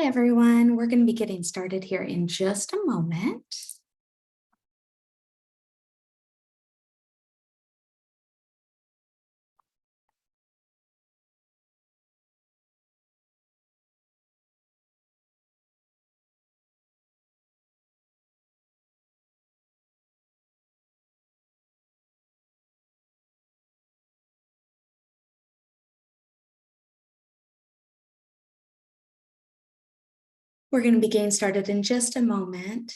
Hi, everyone. We're going to be getting started here in just a moment. We're going to be getting started in just a moment.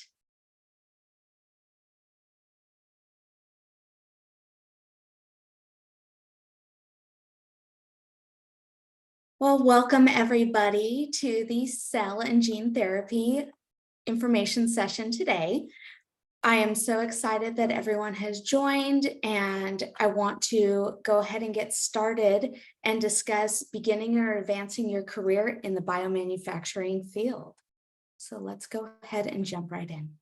Well, welcome everybody to the cell and gene therapy information session today. I am so excited that everyone has joined, and I want to go ahead and get started and discuss beginning or advancing your career in the biomanufacturing field. So let's go ahead and jump right in.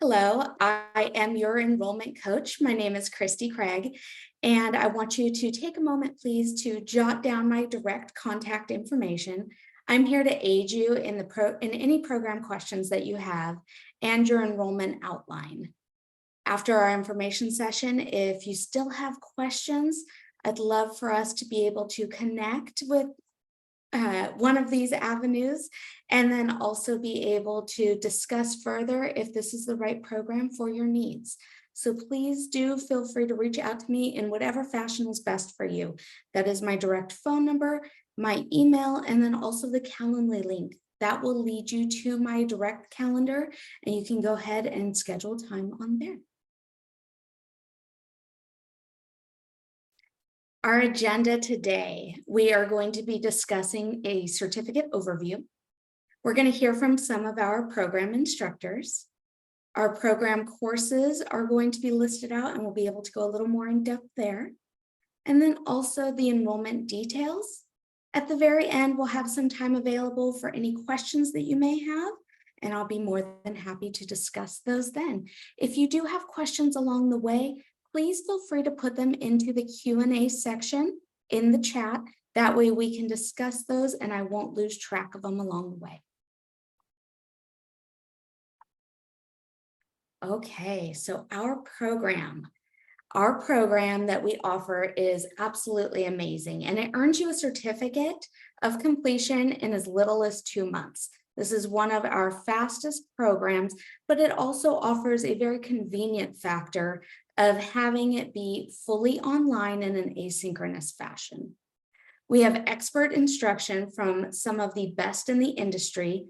Hello, I am your enrollment coach. My name is Christy Craig, and I want you to take a moment, please, to jot down my direct contact information. I'm here to aid you in any program questions that you have and your enrollment outline. After our information session, if you still have questions, I'd love for us to be able to connect with one of these avenues, and then also be able to discuss further if this is the right program for your needs. So please do feel free to reach out to me in whatever fashion is best for you. That is my direct phone number, my email, and then also the Calendly link. That will lead you to my direct calendar, and you can go ahead and schedule time on there. Our agenda today, we are going to be discussing a certificate overview. We're going to hear from some of our program instructors. Our program courses are going to be listed out, and we'll be able to go a little more in depth there. And then also the enrollment details. At the very end, we'll have some time available for any questions that you may have, and I'll be more than happy to discuss those then. If you do have questions along the way, please feel free to put them into the Q&A section in the chat. That way we can discuss those and I won't lose track of them along the way. Okay, so our program that we offer is absolutely amazing, and it earns you a certificate of completion in as little as 2 months. This is one of our fastest programs, but it also offers a very convenient factor of having it be fully online in an asynchronous fashion. We have expert instruction from some of the best in the industry.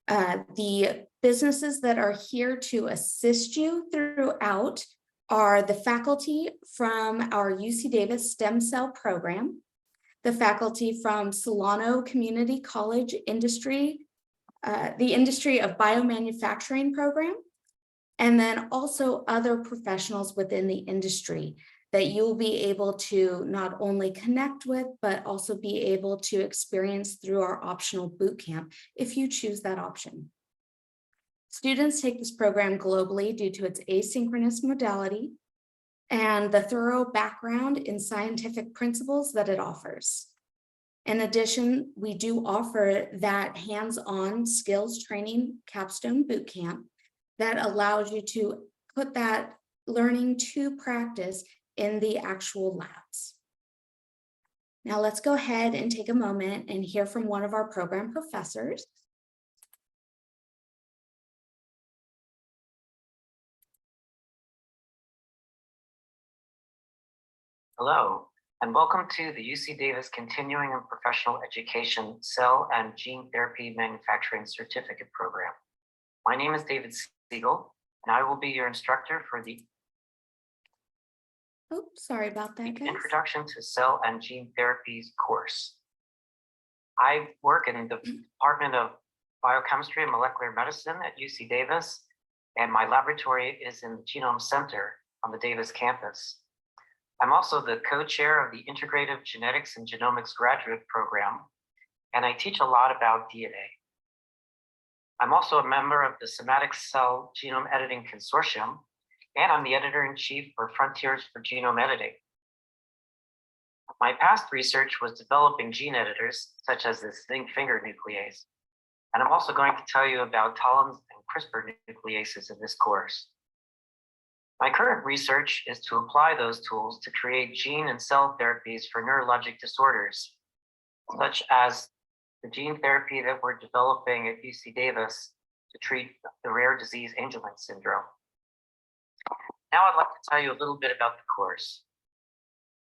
The businesses that are here to assist you throughout are the faculty from our UC Davis Stem Cell Program, the faculty from Solano Community College Industry, the Industry of Biomanufacturing Program, and then also other professionals within the industry that you'll be able to not only connect with, but also be able to experience through our optional boot camp if you choose that option. Students take this program globally due to its asynchronous modality and the thorough background in scientific principles that it offers. In addition, we do offer that hands-on skills training capstone boot camp that allows you to put that learning to practice in the actual labs. Now let's go ahead and take a moment and hear from one of our program professors. Hello, and welcome to the UC Davis Continuing and Professional Education Cell and Gene Therapy Manufacturing Certificate Program. My name is David Siegel, and I will be your instructor for the Sorry about that, guys. Introduction to Cell and Gene Therapies course. I work in the Department of Biochemistry and Molecular Medicine at UC Davis, and my laboratory is in the Genome Center on the Davis campus. I'm also the co-chair of the Integrative Genetics and Genomics Graduate Program, and I teach a lot about DNA. I'm also a member of the Somatic Cell Genome Editing Consortium, and I'm the editor-in-chief for Frontiers for Genome Editing. My past research was developing gene editors, such as the zinc finger nuclease. And I'm also going to tell you about Talens and CRISPR nucleases in this course. My current research is to apply those tools to create gene and cell therapies for neurologic disorders, such as the gene therapy that we're developing at UC Davis to treat the rare disease Angelman syndrome. Now I'd like to tell you a little bit about the course.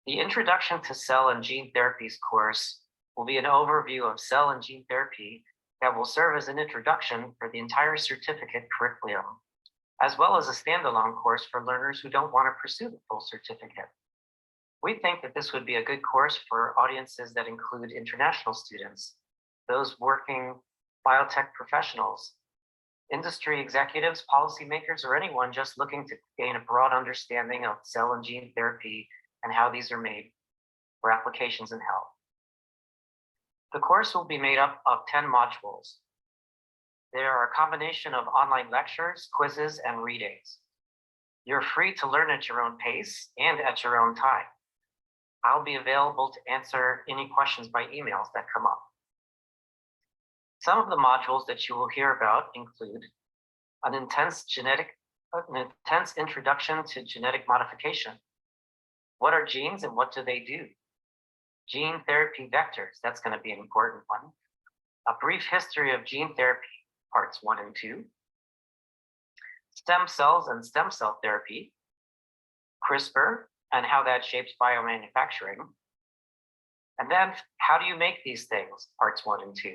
The Introduction to Cell and Gene Therapies course will be an overview of cell and gene therapy that will serve as an introduction for the entire certificate curriculum, as well as a standalone course for learners who don't want to pursue the full certificate. We think that this would be a good course for audiences that include international students, those working biotech professionals, industry executives, policymakers, or anyone just looking to gain a broad understanding of cell and gene therapy and how these are made for applications in health. The course will be made up of 10 modules. There are a combination of online lectures, quizzes, and readings. You're free to learn at your own pace and at your own time. I'll be available to answer any questions by emails that come up. Some of the modules that you will hear about include an intense introduction to genetic modification. What are genes and what do they do? Gene therapy vectors, that's going to be an important one. A brief history of gene therapy, parts 1 and 2. Stem cells and stem cell therapy. CRISPR and how that shapes biomanufacturing. And then how do you make these things, parts 1 and 2.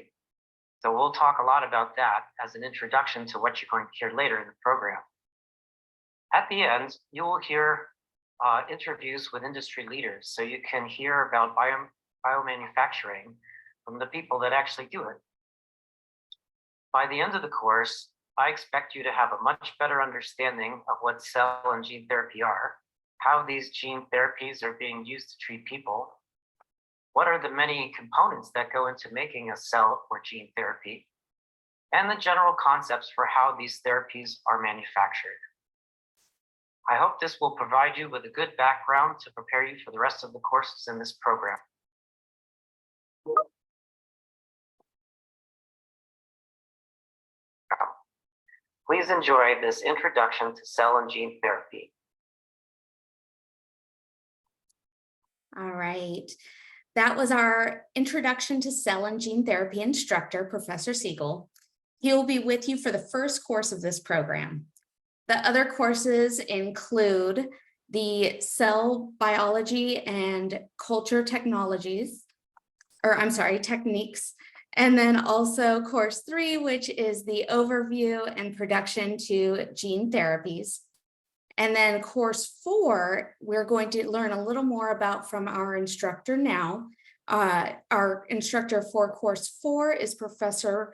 So we'll talk a lot about that as an introduction to what you're going to hear later in the program. At the end, you will hear interviews with industry leaders, so you can hear about biomanufacturing from the people that actually do it. By the end of the course, I expect you to have a much better understanding of what cell and gene therapy are, how these gene therapies are being used to treat people, what are the many components that go into making a cell or gene therapy, and the general concepts for how these therapies are manufactured. I hope this will provide you with a good background to prepare you for the rest of the courses in this program. Please enjoy this introduction to cell and gene therapy. All right. That was our Introduction to Cell and Gene Therapy instructor, Professor Siegel. He will be with you for the first course of this program. The other courses include the cell biology and culture techniques, and then also course 3, which is the overview and production to gene therapies. And then course 4, we're going to learn a little more about from our instructor now. Our instructor for course 4 is Professor,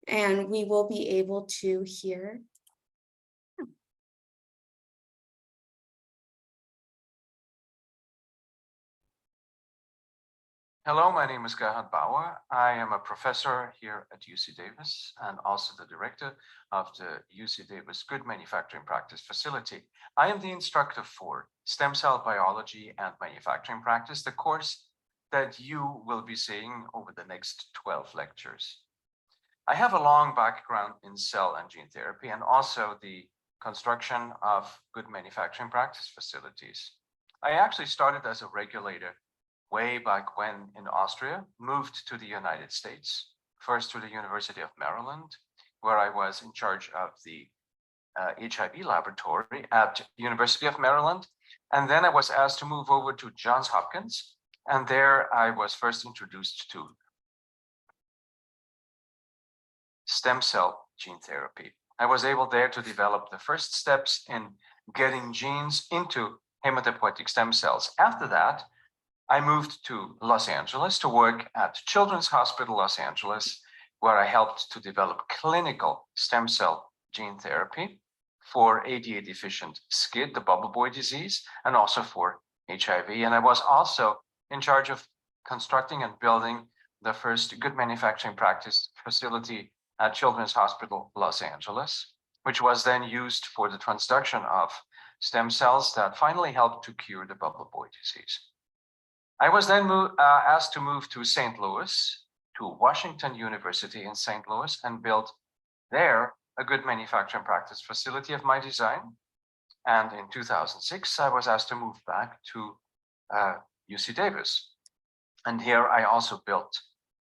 and we will be able to hear. Hello, my name is Gerhard Bauer. I am a professor here at UC Davis and also the director of the UC Davis Good Manufacturing Practice Facility. I am the instructor for stem cell biology and manufacturing practice, the course that you will be seeing over the next 12 lectures. I have a long background in cell and gene therapy and also the construction of good manufacturing practice facilities. I actually started as a regulator way back when in Austria, moved to the United States, first to the University of Maryland, where I was in charge of the HIV laboratory at University of Maryland. And then I was asked to move over to Johns Hopkins. And there I was first introduced to stem cell gene therapy. I was able there to develop the first steps in getting genes into hematopoietic stem cells. After that, I moved to Los Angeles to work at Children's Hospital Los Angeles, where I helped to develop clinical stem cell gene therapy for ADA deficient SCID, the bubble boy disease, and also for HIV. And I was also in charge of constructing and building the first good manufacturing practice facility at Children's Hospital Los Angeles, which was then used for the transduction of stem cells that finally helped to cure the bubble boy disease. I was then asked to move to St. Louis, to Washington University in St. Louis, and build there a good manufacturing practice facility of my design. And in 2006, I was asked to move back to UC Davis. And here I also built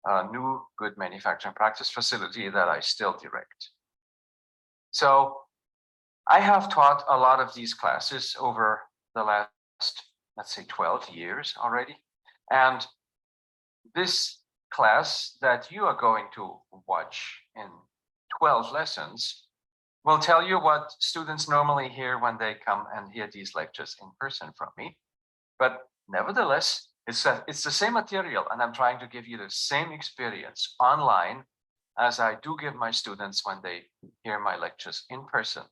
a new good manufacturing practice facility that I still direct. So I have taught a lot of these classes over the last, let's say, 12 years already. And this class that you are going to watch in 12 lessons will tell you what students normally hear when they come and hear these lectures in person from me. But nevertheless, it's the same material, and I'm trying to give you the same experience online as I do give my students when they hear my lectures in person.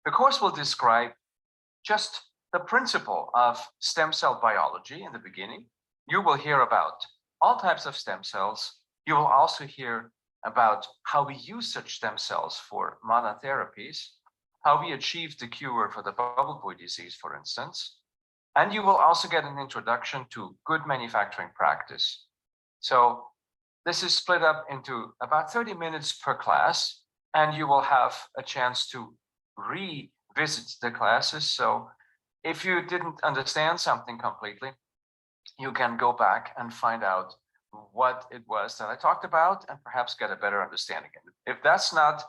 The course will describe just the principle of stem cell biology in the beginning. You will hear about all types of stem cells. You will also hear about how we use such stem cells for modern therapies, how we achieve the cure for the bubble boy disease, for instance. And you will also get an introduction to good manufacturing practice. So this is split up into about 30 minutes per class, and you will have a chance to revisit the classes. So if you didn't understand something completely, you can go back and find out what it was that I talked about and perhaps get a better understanding. If that's not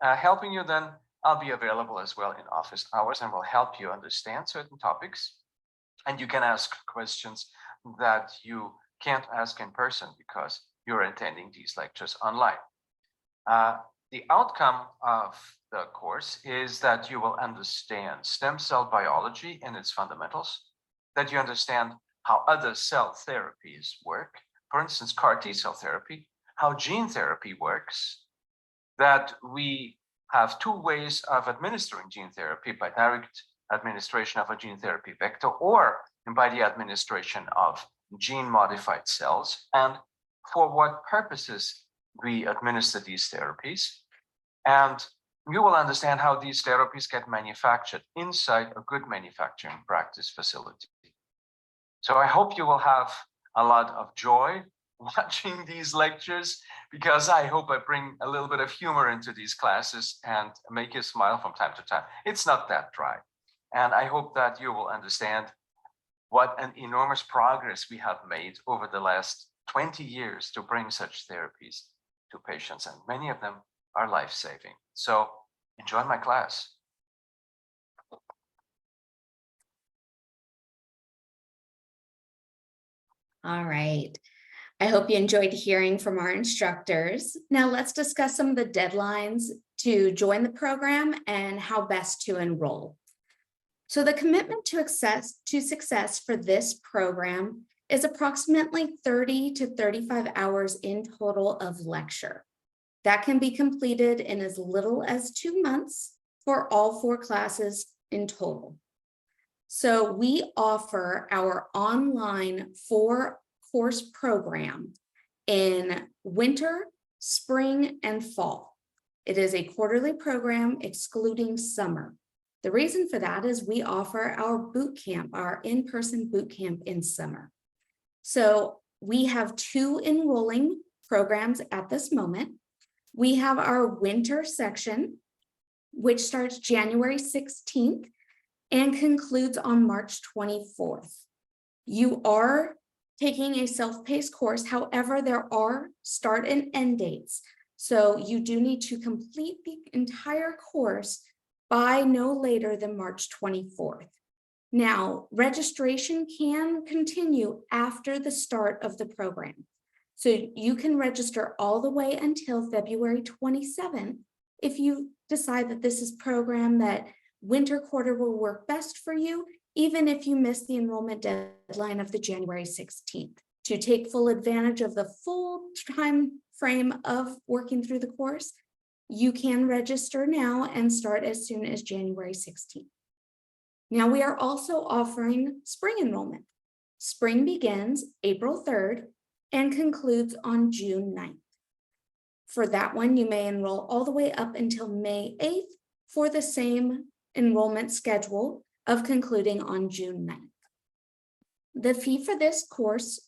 helping you, then I'll be available as well in office hours and will help you understand certain topics. And you can ask questions that you can't ask in person because you're attending these lectures online. The outcome of the course is that you will understand stem cell biology in its fundamentals, that you understand how other cell therapies work, for instance, CAR T cell therapy, how gene therapy works, that we have two ways of administering gene therapy, by direct administration of a gene therapy vector or by the administration of gene modified cells, and for what purposes we administer these therapies. And you will understand how these therapies get manufactured inside a good manufacturing practice facility. So I hope you will have a lot of joy watching these lectures, because I hope I bring a little bit of humor into these classes and make you smile from time to time. It's not that dry. And I hope that you will understand what an enormous progress we have made over the last 20 years to bring such therapies to patients, and many of them are life-saving. So enjoy my class. All right. I hope you enjoyed hearing from our instructors. Now let's discuss some of the deadlines to join the program and how best to enroll. So the commitment to success for this program is approximately 30 to 35 hours in total of lecture. That can be completed in as little as 2 months for all 4 classes in total. So we offer our online 4-course program in winter, spring, and fall. It is a quarterly program excluding summer. The reason for that is we offer our boot camp, our in-person boot camp in summer. So we have 2 enrolling programs at this moment. We have our winter section, which starts January 16th and concludes on March 24th. You are taking a self-paced course. However, there are start and end dates. So you do need to complete the entire course by no later than March 24th. Now, registration can continue after the start of the program. So you can register all the way until February 27th if you decide that this is a program that winter quarter will work best for you, even if you miss the enrollment deadline of the January 16th. To take full advantage of the full time frame of working through the course, you can register now and start as soon as January 16th. Now we are also offering spring enrollment. Spring begins April 3rd and concludes on June 9th. For that one, you may enroll all the way up until May 8th for the same enrollment schedule of concluding on June 9th. The fee for this course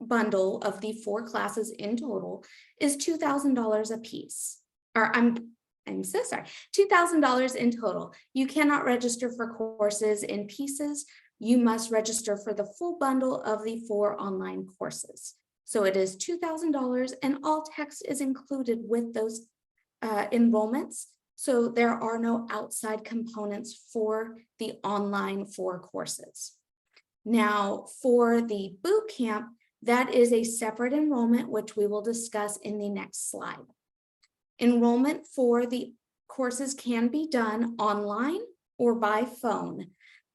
bundle of the 4 classes in total is $2,000 a piece. Or I'm so sorry, $2,000 in total. You cannot register for courses in pieces. You must register for the full bundle of the 4 online courses. So it is $2,000 and all text is included with those enrollments. So there are no outside components for the online 4 courses. Now for the boot camp, that is a separate enrollment, which we will discuss in the next slide. Enrollment for the courses can be done online or by phone.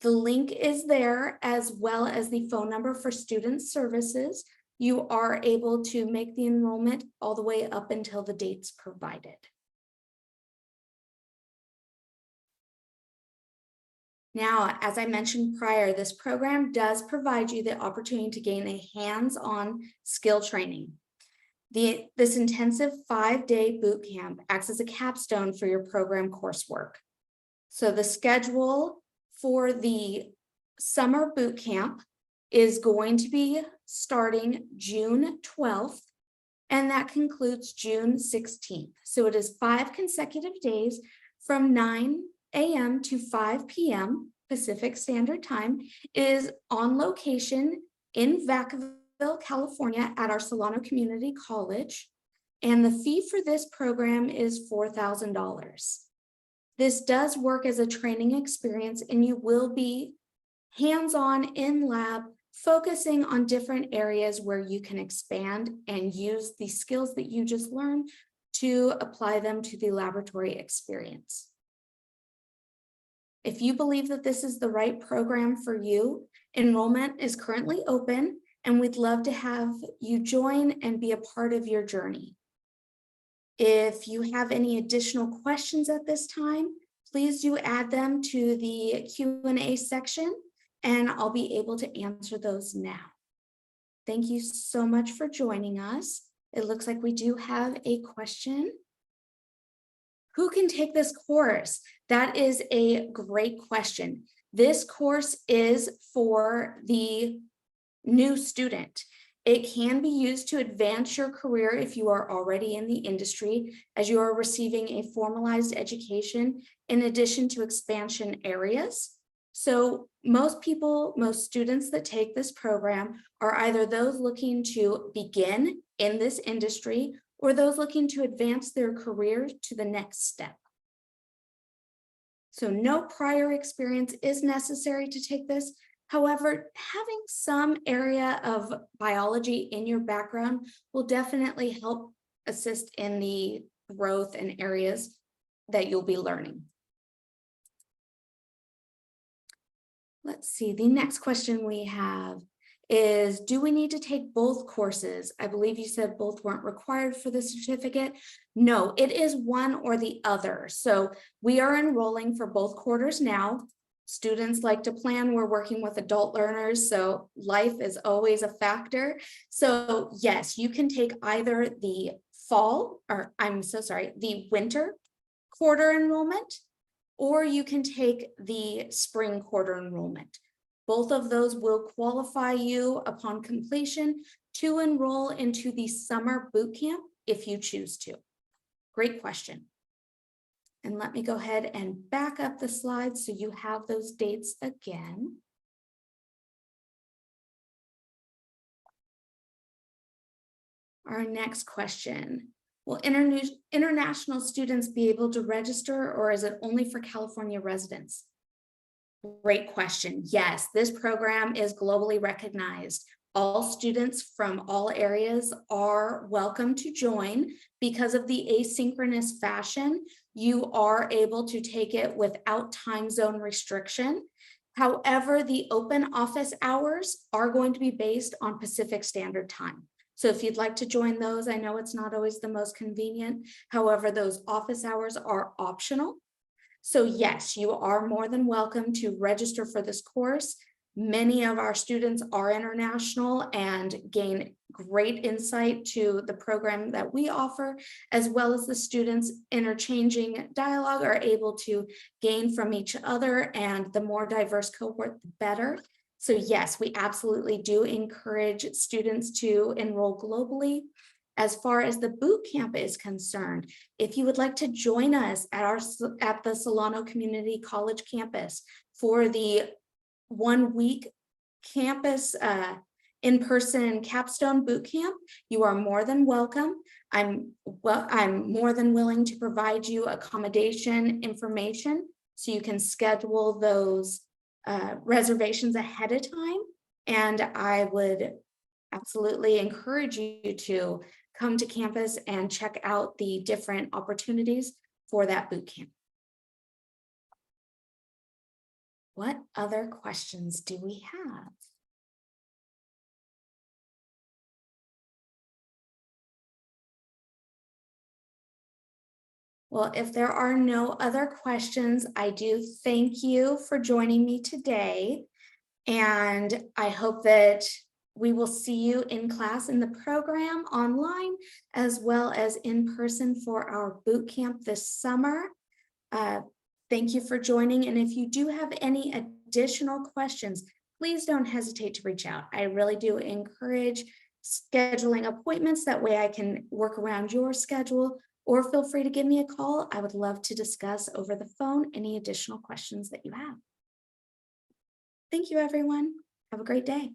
The link is there, as well as the phone number for student services. You are able to make the enrollment all the way up until the dates provided. Now, as I mentioned prior, this program does provide you the opportunity to gain a hands-on skill training. This intensive 5-day boot camp acts as a capstone for your program coursework. So the schedule for the summer boot camp is going to be starting June 12th, and that concludes June 16th. So it is 5 consecutive days from 9 a.m. to 5 p.m. Pacific Standard Time. It is on location in Vacaville, California at our Solano Community College. And the fee for this program is $4,000. This does work as a training experience, and you will be hands-on in lab, focusing on different areas where you can expand and use the skills that you just learned to apply them to the laboratory experience. If you believe that this is the right program for you, enrollment is currently open, and we'd love to have you join and be a part of your journey. If you have any additional questions at this time, please do add them to the Q&A section, and I'll be able to answer those now. Thank you so much for joining us. It looks like we do have a question. Who can take this course? That is a great question. This course is for the new student. It can be used to advance your career if you are already in the industry, as you are receiving a formalized education in addition to expansion areas. So most students that take this program are either those looking to begin in this industry or those looking to advance their career to the next step. So no prior experience is necessary to take this. However, having some area of biology in your background will definitely help assist in the growth and areas that you'll be learning. Let's see, the next question we have is, do we need to take both courses? I believe you said both weren't required for the certificate. No, it is one or the other. So we are enrolling for both quarters now. Students like to plan. We're working with adult learners, so life is always a factor. So yes, you can take either the the winter quarter enrollment, or you can take the spring quarter enrollment. Both of those will qualify you upon completion to enroll into the summer boot camp if you choose to. Great question. And let me go ahead and back up the slides so you have those dates again. Our next question, will international students be able to register, or is it only for California residents? Great question. Yes, this program is globally recognized. All students from all areas are welcome to join. Because of the asynchronous fashion, you are able to take it without time zone restriction. However, the open office hours are going to be based on Pacific Standard Time. So if you'd like to join those, I know it's not always the most convenient. However, those office hours are optional. So yes, you are more than welcome to register for this course. Many of our students are international and gain great insight to the program that we offer, as well as the students interchanging dialogue are able to gain from each other, and the more diverse cohort, the better. So yes, we absolutely do encourage students to enroll globally. As far as the boot camp is concerned, if you would like to join us at the Solano Community College campus for the 1 week campus in-person capstone boot camp, you are more than welcome. I'm more than willing to provide you accommodation information so you can schedule those reservations ahead of time. And I would absolutely encourage you to come to campus and check out the different opportunities for that boot camp. What other questions do we have? Well, if there are no other questions, I do thank you for joining me today. And I hope that we will see you in class in the program online, as well as in person for our boot camp this summer. Thank you for joining. And if you do have any additional questions, please don't hesitate to reach out. I really do encourage scheduling appointments. That way I can work around your schedule, or feel free to give me a call. I would love to discuss over the phone any additional questions that you have. Thank you, everyone. Have a great day.